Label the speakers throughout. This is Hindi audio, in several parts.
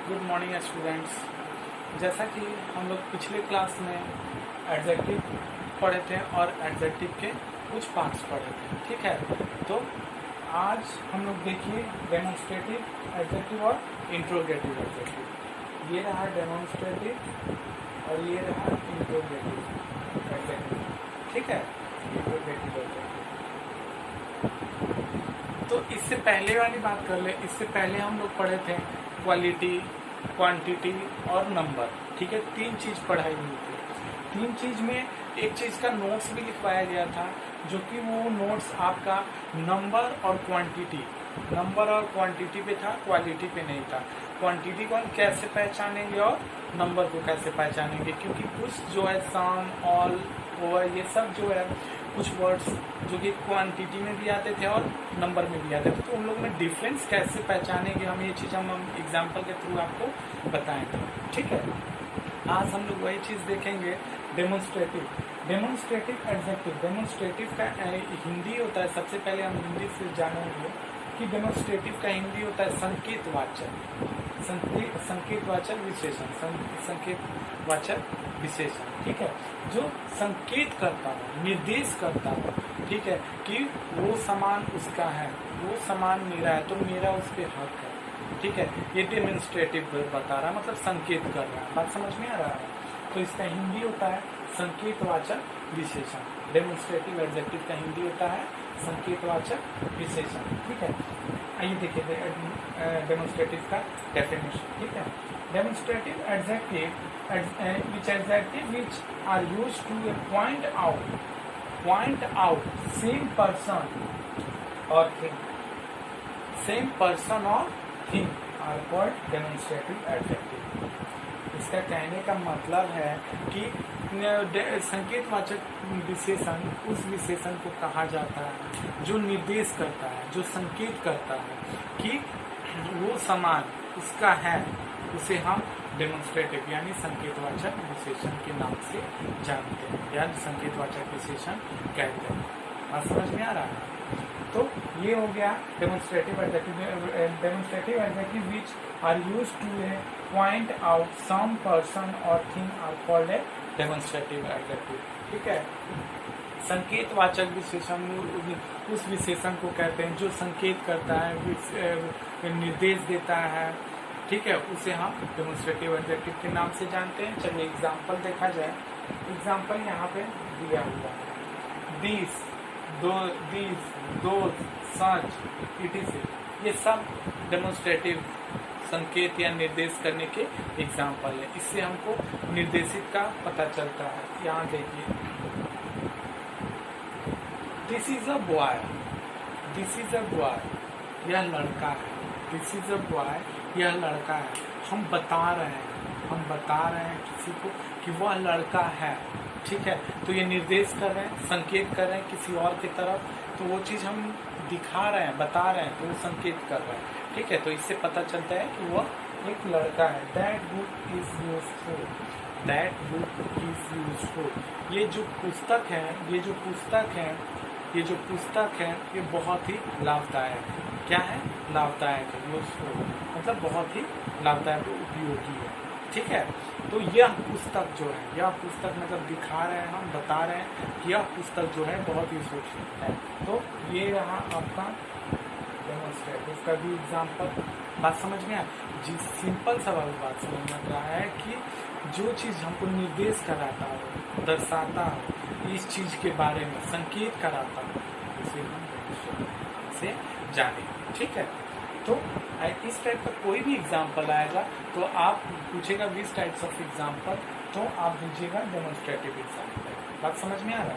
Speaker 1: Good morning students. जैसा कि हम लोग पिछले क्लास में एडजेक्टिव पढ़े थे और एडजेक्टिव के कुछ पार्ट्स पढ़े थे, ठीक है। तो आज हम लोग देखिए डेमोन्स्ट्रेटिव एडजेक्टिव और इंट्रोगेटिव एडजेक्टिव। ये रहा डेमोन्स्ट्रेटिव और ये रहा इंट्रोगेटिव एडजेक्टिव, ठीक है। Interrogative adjective. तो इससे पहले वाली बात कर ले। इससे पहले हम लोग पढ़े थे क्वालिटी, क्वांटिटी और नंबर, ठीक है। तीन चीज पढ़ाई हुई थी। तीन चीज में एक चीज का नोट्स भी लिखवाया गया था, जो कि वो नोट्स आपका नंबर और क्वांटिटी पे था, क्वालिटी पे नहीं था। क्वांटिटी को हम कैसे पहचानेंगे और नंबर को कैसे पहचानेंगे, क्योंकि कुछ जो है सम, ऑल, ओवर, ये सब जो है कुछ वर्ड्स जो कि क्वांटिटी में भी आते थे और नंबर में भी आते थे। तो उन लोग में डिफरेंस कैसे पहचानेंगे हम, ये चीज़ हम एग्जाम्पल के थ्रू आपको बताएंगे, ठीक है। आज हम लोग वही चीज़ देखेंगे। Demonstrative adjective. डेमोन्स्ट्रेटिव का हिंदी होता है, सबसे पहले हम हिंदी से जानेंगे कि डेमोन्स्ट्रेटिव का हिंदी होता है संकेतवाचक विशेषण, ठीक है। जो संकेत करता हो, निर्देश करता हो, ठीक है, कि वो सामान उसका है, वो सामान मेरा है, तो मेरा उस पर हक है, ठीक है। ये डेमोन्स्ट्रेटिव बता रहा है, मतलब संकेत कर रहा है। बात समझ में आ रहा है? तो इसका हिंदी होता है संकेतवाचक विशेषण। डेमोन्स्ट्रेटिव एडजेक्टिव का हिंदी होता है संकेतवाचक विशेषण, ठीक है। आइए देखिए डेमोन्स्ट्रेटिव का डेफिनेशन, ठीक है। Demonstrative adjective which adjective which are used to point out same person or thing are called demonstrative adjective। इसका कहने का मतलब है कि संकेतवाचक विशेषण उस विशेषण को कहा जाता है जो निर्देश करता है, जो संकेत करता है कि वो सामान उसका है, उसे हम डेमोन्स्ट्रेटिव यानी संकेतवाचक विशेषण के नाम से जानते हैं, यानी संकेतवाचक विशेषण कहते हैं। बात समझ में आ रहा है? तो ये हो गया demonstrative adjective which are used to point out some person और thing are called a demonstrative adjective, ठीक है। संकेतवाचक विशेषण उस विशेषण को कहते हैं जो संकेत करता है, निर्देश देता है, ठीक है, उसे हम डेमोन्स्ट्रेटिव एडजेक्टिव के नाम से जानते हैं। चलिए एग्जाम्पल देखा जाए। एग्जाम्पल यहाँ पे दिया हुआ है, दिस, दोज, सच, इटीसी, ये सब डेमोन्स्ट्रेटिव संकेत या निर्देश करने के एग्जाम्पल है। इससे हमको निर्देशित का पता चलता है। यहाँ देखिए, दिस इज अ बॉय, यह लड़का है। दिस इज अ बॉय, यह लड़का है। हम बता रहे हैं किसी को कि वह लड़का है, ठीक है। तो ये निर्देश कर रहे हैं, संकेत कर रहे हैं किसी और की तरफ, तो वो चीज़ हम दिखा रहे हैं, बता रहे हैं, तो वो संकेत कर रहे हैं, ठीक है। तो इससे पता चलता है कि वह एक लड़का है। That book is useful. ये जो पुस्तक है, ये बहुत ही लाभदायक है। क्या है? लाभदायक है। यूजफुल मतलब बहुत ही लाभदायक, उपयोगी है, ठीक है। तो यह पुस्तक जो है, यह पुस्तक मतलब दिखा रहे हैं, हम बता रहे हैं कि यह पुस्तक जो है बहुत ही सूक्ष्म है। तो ये रहा आपका डेमोन्स्ट्रेटिव का भी एग्जाम्पल। बात समझ में आया? जी, सिंपल सा बात समझ में रहा है कि जो चीज़ हमको निर्देश कराता हो, दर्शाता हो, इस चीज़ के बारे में संकेत कराता हो, उसे हम से जाने, ठीक है। तो इस टाइप का कोई भी एग्जाम्पल आएगा तो आप पूछेगा विच टाइप्स ऑफ एग्जाम्पल, तो आप दीजिएगा डेमोन्स्ट्रेटिव एग्जाम्पल। बात समझ में आ रहा है?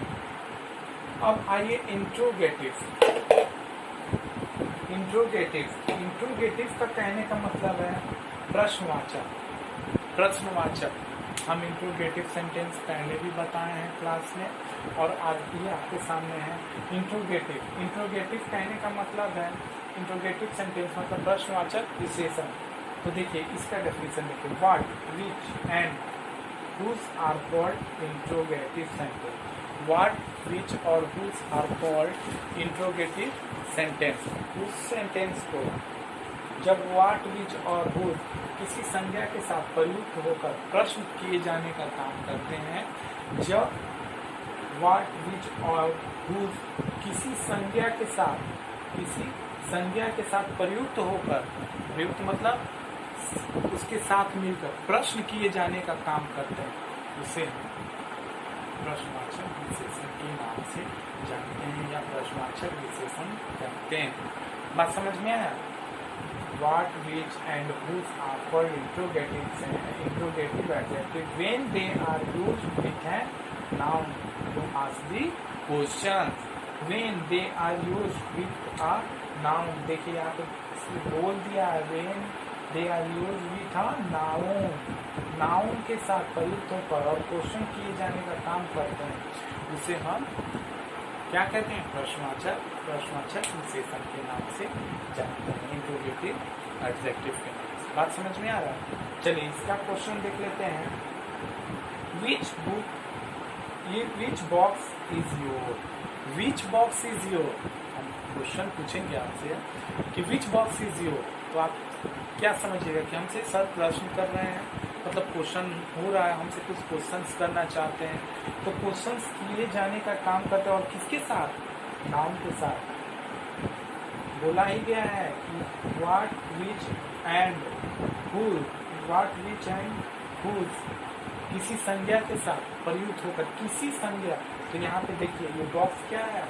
Speaker 1: अब आइए इंट्रोगेटिव का कहने का मतलब है प्रश्नवाचक। हम इंट्रोगेटिव सेंटेंस पहले भी बताए हैं क्लास में और आज भी आपके सामने है। इंट्रोगेटिव कहने का मतलब है, इंट्रोगेटिव सेंटेंस मतलब प्रश्नवाचक विशेषण। तो देखिए इसका डेफिनेशन देखिए, what, which and whose are called interrogative sentence. What, which और whose are called interrogative sentence. उस सेंटेंस को जब व्हाट विच और हुज किसी संज्ञा के साथ प्रयुक्त होकर प्रश्न किए जाने का काम करते हैं, जब व्हाट विच और हुज किसी संज्ञा के साथ प्रयुक्त होकर, प्रयुक्त मतलब उसके साथ मिलकर प्रश्न किए जाने का काम करते हैं, उसे प्रश्नवाचक विशेषण के नाम से जानते हैं या प्रश्नवाचक विशेषण कहते हैं। बात समझ में आया? What, which and whose are called interrogative adjectives when they are used with a noun to ask the questions. When they are used with a noun, देखिए यहाँ पे बोल दिया है when they are used with a noun, noun के साथ प्रयुक्त होकर और क्वेश्चन किए जाने का काम करते हैं, उसे हम क्या कहते हैं? प्रश्नवाचक विशेषण के नाम से जानते हैं, इंट्रोगेटिव एडजेक्टिव के नाम से। बात समझ में आ रहा है? चलिए इसका क्वेश्चन देख लेते हैं। Which box is your? Which box is your? हम क्वेश्चन पूछेंगे आपसे कि विच बॉक्स इज योर, तो आप क्या समझिएगा कि हमसे सर प्रश्न कर रहे हैं, मतलब क्वेश्चन हो रहा है, हमसे कुछ क्वेश्चंस करना चाहते हैं, तो क्वेश्चंस किए जाने का काम करते हैं और किसके साथ? नाउन के साथ। बोला ही गया है कि what which and whose, what which and whose किसी संज्ञा के साथ प्रयुक्त होकर, किसी संज्ञा, तो यहाँ पे देखिए ये बॉक्स क्या है?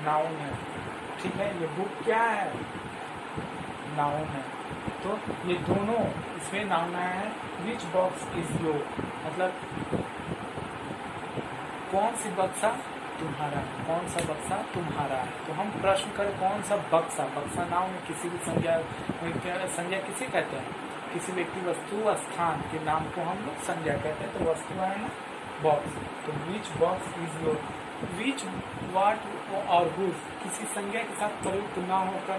Speaker 1: नाउन है, ठीक है। ये बुक क्या है? नाउन है। तो ये दोनों इसमें नाउन आया है। विच बॉक्स इज योर मतलब कौन सी बक्सा तुम्हारा है, कौन सा बक्सा तुम्हारा है। तो हम प्रश्न करें कौन सा बक्सा, बक्सा नाउन किसी भी संज्ञा किसे कहते हैं? किसी व्यक्ति वस्तु स्थान के नाम को हम लोग संज्ञा कहते हैं, तो वस्तु है ना बॉक्स। तो which box is your, which what और हुज किसी संज्ञा के साथ प्रयुक्त ना होकर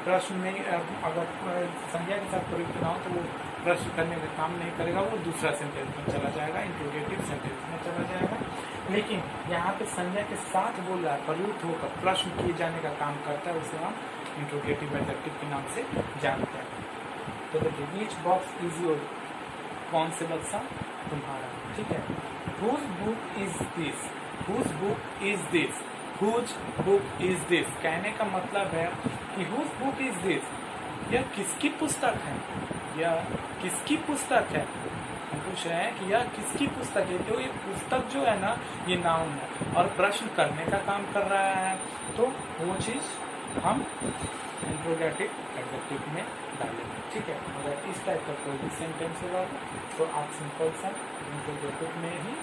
Speaker 1: प्रश्न में, अगर संज्ञा के साथ प्रयुक्त ना हो तो वो प्रश्न करने का काम नहीं करेगा, वो दूसरा सेंटेंस में चला जाएगा, इंट्रोगेटिव सेंटेंस में चला जाएगा। लेकिन यहाँ पे संज्ञा के साथ बोल रहा है, प्रयुक्त होकर प्रश्न किए जाने का काम करता है, उसे हम इंट्रोगेटिव एडजेक्टिव के नाम से जानते हैं। तो देखिए विच बॉक्स इज योर, कौन से बक्सा तुम्हारा, ठीक है। Whose book is this, whose book is this, whose book is this कहने का मतलब है कि हुज बुक इज दिस, यह किसकी पुस्तक है, यह किसकी पुस्तक है। हम पूछ रहे हैं कि यह किसकी पुस्तक है, तो ये पुस्तक जो है ना ये नाउन है और प्रश्न करने का काम कर रहा है, तो वो चीज हम इंट्रोगेटिव एडजेक्टिव में डालेंगे, ठीक है। अगर इस टाइप का कोई भी सेंटेंस होगा तो आप सिंपल सा इंट्रोगेटिव में ही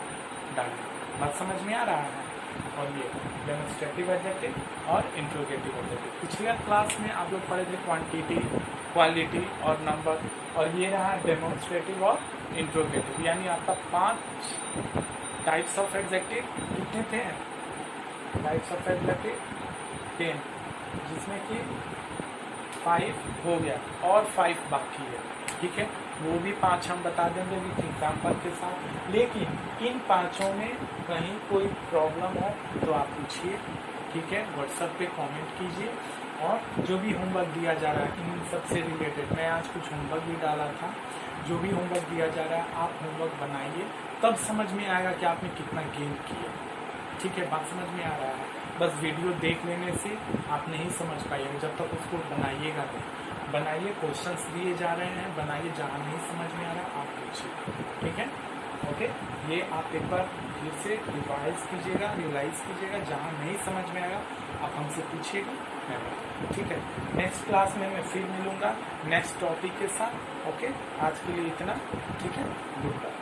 Speaker 1: डालेंगे। बात समझ में आ रहा है? और ये डेमोन्स्ट्रेटिव एडजेक्टिव और इंट्रोगेटिव एडजेक्टिव। पिछले क्लास में आप लोग पढ़े थे क्वांटिटी, क्वालिटी और नंबर, और ये रहा डेमोन्स्ट्रेटिव और इंट्रोगेटिव, यानी आपका 5 टाइप्स ऑफ एडजेक्टिव। कितने थे? टाइप्स ऑफ एडजेक्टिव 10, जिसमें कि 5 हो गया और 5 बाकी है, ठीक है। वो भी 5 हम बता देंगे विथ एग्जाम्पल के साथ। लेकिन इन 5 में कहीं कोई प्रॉब्लम हो तो आप पूछिए, ठीक है। व्हाट्सएप पे कमेंट कीजिए, और जो भी होमवर्क दिया जा रहा है इन सब से रिलेटेड, मैं आज कुछ होमवर्क भी डाला था, जो भी होमवर्क दिया जा रहा है आप होमवर्क बनाइए, तब समझ में आएगा कि आपने कितना गेन किया, ठीक है। बात समझ में आ रहा है? बस वीडियो देख लेने से आप नहीं समझ पाइएगा, जब तक उसको बनाइएगा नहीं। बनाइए, क्वेश्चंस दिए जा रहे हैं, बनाइए, जहाँ नहीं समझ में आ रहा आप पूछिए, ठीक है। ओके, ये आप एक बार फिर से रिवाइज कीजिएगा, रियलाइज कीजिएगा, जहाँ नहीं समझ में आएगा आप हमसे पूछिएगा, मैं बताऊँ, ठीक है। नेक्स्ट क्लास में मैं फिर मिलूँगा नेक्स्ट टॉपिक के साथ। ओके, आज के लिए इतना, ठीक है। Good bye.